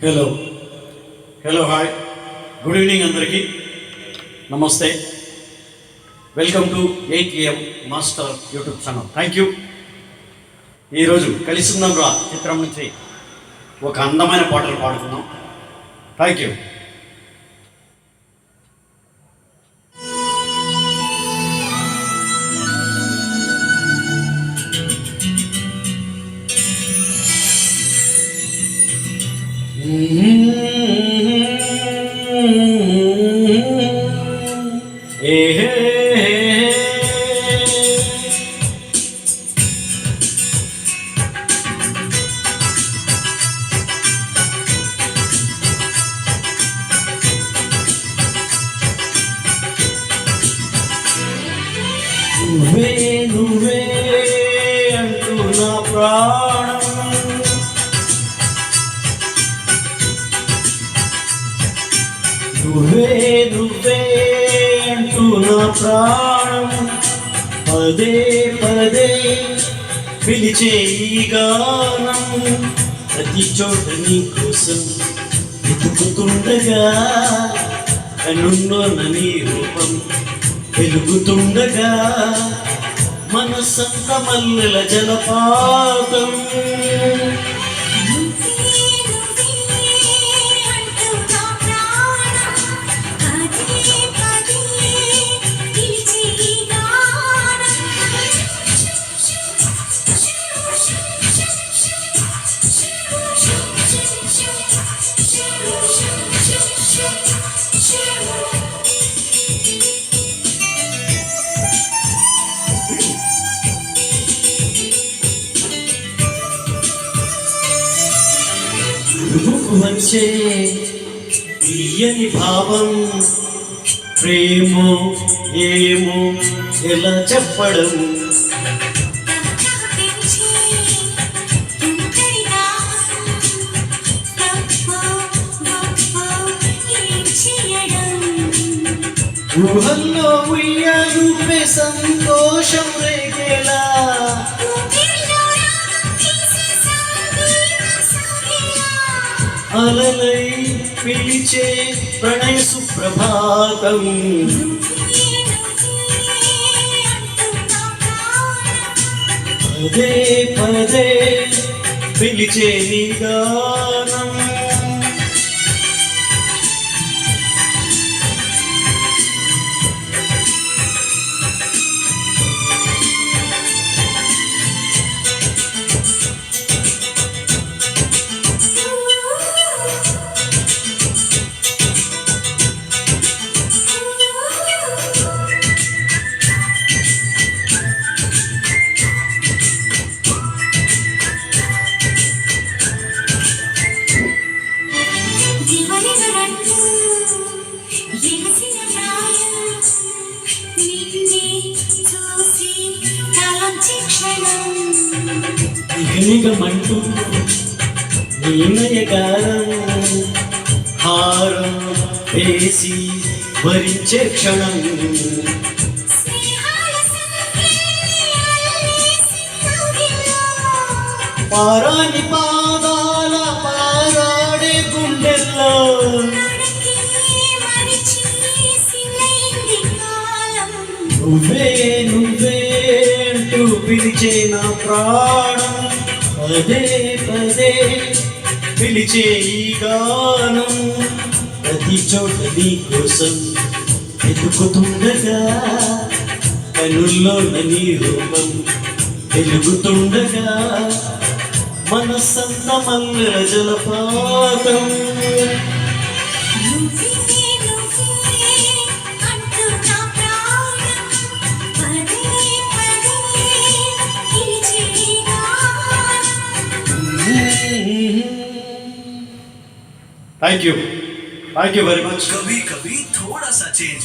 Hello hello hi good evening అందరికీ నమస్తే. Welcome to 8am master YouTube channel. Thank you. ఈరోజు కలిసిందాం రా చిత్రం నుంచి ఒక అందమైన పాటలు పాడుతున్నాం. Thank you. నువ్వే నువ్వే అంటూ నా ప్రాణం, నువ్వే నువ్వే అంటూ నా ప్రాణం, పదే పదే పిలిచే ఈ గానం, ప్రతి చోట నీ కోసం వెతుకుతుండగా, కనున్న నీ రూపం వెలుగుతుండగా, మనసంత మల్లెల జలపాతం. వచ్చే తీయని భావం, ప్రేమో ఏమో ఎలా చెప్పడం, ఊహల్లో ఉయ్యాలూపే సంతోషం రేగేలా, అలలై పిలిచే ప్రణయ సుప్రభాతం. పదే పదే పిలిచే నీ గానం, నిగమంటూ నీనయగారం, హారం వేసి వరించే క్షణం, పారాని పాదాల పారాడే గుండెల్లో, నువ్వే నువ్వే అంటూ పిలిచే నా ప్రాణం, పదే పదే పిలిచే ఈ గానం, ప్రతి చోట నీ కోసం వెతుకుతుండగా, కనుల్లో నీ రూపం వెలుగుతుండగా, మనసంత మల్లెల జలపాతం. Thank you very much. कभी कभी थोड़ा सा चेंज